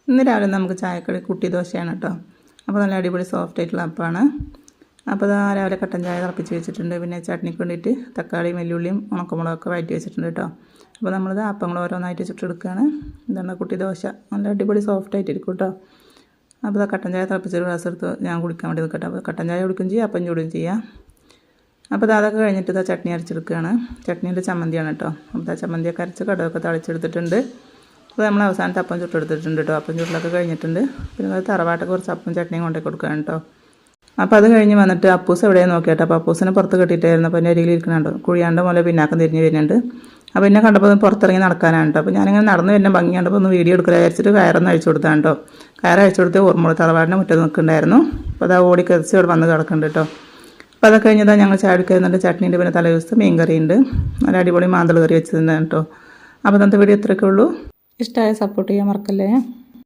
ഇന്ന് രാവിലെ നമുക്ക് ചായക്കടി കുട്ടി ദോശയാണ് കേട്ടോ. അപ്പോൾ നല്ല അടിപൊളി സോഫ്റ്റ് ആയിട്ടുള്ള അപ്പമാണ്. അപ്പോൾ രാവിലെ കട്ടൻ ചായ തിളപ്പിച്ച് വെച്ചിട്ടുണ്ട്. പിന്നെ ചട്നിക്ക് വേണ്ടിയിട്ട് തക്കാളിയും വെല്ലുള്ളിയും ഉണക്കമുളകൊക്കെ വഴറ്റി വെച്ചിട്ടുണ്ട് കേട്ടോ. അപ്പോൾ നമ്മളിത് അപ്പങ്ങൾ ഓരോന്നായിട്ട് ചുട്ടെടുക്കുകയാണ്. എന്താണ് കുട്ടി ദോശ നല്ല അടിപൊളി സോഫ്റ്റ് ആയിട്ടിരിക്കും കേട്ടോ. അപ്പോൾ കട്ടൻ ചായ തിളപ്പിച്ചൊരു ഗ്ലാസ് എടുത്ത് ഞാൻ കുടിക്കാൻ വേണ്ടി നിൽക്കട്ടെ. അപ്പോൾ കട്ടൻ ചായ കുടിക്കുകയും ചെയ്യാം, അപ്പം ചൂടുകയും ചെയ്യാം. അപ്പോൾ അതൊക്കെ കഴിഞ്ഞിട്ട് ചട്നി അരച്ചെടുക്കുകയാണ്. ചട്നീൻ്റെ ചമ്മന്തിയാണ് കേട്ടോ. അപ്പോൾ ചമ്മന്തിയൊക്കെ അരച്ച് കടുകൊക്കെ തളിച്ചെടുത്തിട്ടുണ്ട്. അപ്പോൾ നമ്മൾ അവസാനത്തെ അപ്പം ചുട്ടെടുത്തിട്ടുണ്ട് കേട്ടോ. അപ്പം ചുട്ടിലൊക്കെ കഴിഞ്ഞിട്ടുണ്ട്. പിന്നെ അത് തറവാട്ടൊക്കെ കുറച്ച് അപ്പം ചട്നിയും കൊണ്ടേ കൊടുക്കുകയാണ് കേട്ടോ. അപ്പോൾ അത് കഴിഞ്ഞ് വന്നിട്ട് അപ്പൂസ് എവിടെയാണ് നോക്കിയിട്ട് അപ്പോൾ അപ്പൂസിനെ പുറത്ത് കെട്ടിയിട്ടായിരുന്നു. അപ്പോൾ എൻ്റെ അരികിൽ ഇരിക്കണുണ്ടോ കുഴിയാണ്ട് പോലെ പിന്നാക്കം തിരിഞ്ഞ് വരുന്നുണ്ട്. അപ്പോൾ എന്നെ കണ്ടപ്പോൾ പുറത്തിറങ്ങി നടക്കാനാണ് കേട്ടോ. അപ്പോൾ ഞാനിങ്ങനെ നടന്ന് വരുന്ന ഭംഗിയാണ്ടപ്പോൾ ഒന്ന് വീഡിയോ എടുക്കുക വിചാരിച്ചിട്ട് കയറൊന്ന് അഴിച്ചു കൊടുത്താണ് കേട്ടോ. കയറ് അഴിച്ചു കൊടുത്ത് ഓർമ്മ തറവാടിൻ്റെ മുറ്റത്ത് നിൽക്കുന്നുണ്ടായിരുന്നു. അപ്പോൾ അത് ഓടി കറിച്ച് ഇവിടെ വന്ന് കിടക്കുന്നുണ്ട് കേട്ടോ. അപ്പോൾ അതൊക്കെ കഴിഞ്ഞതാ ഞങ്ങൾ ചാടിക്ക് വരുന്നുണ്ട്. ചട്നീൻ്റെ പിന്നെ തലേ ദിവസത്തെ മീൻ കറിയുണ്ട്. നല്ല അടിപൊളി മാന്തൾ കറി വെച്ചതാണ് കേട്ടോ. അപ്പോൾ ഇന്നത്തെ വീഡിയോ ഇത്രയൊക്കെ ഉള്ളൂ. ഇഷ്ടമായ സപ്പോർട്ട് ചെയ്യാൻ മറക്കല്ലേ.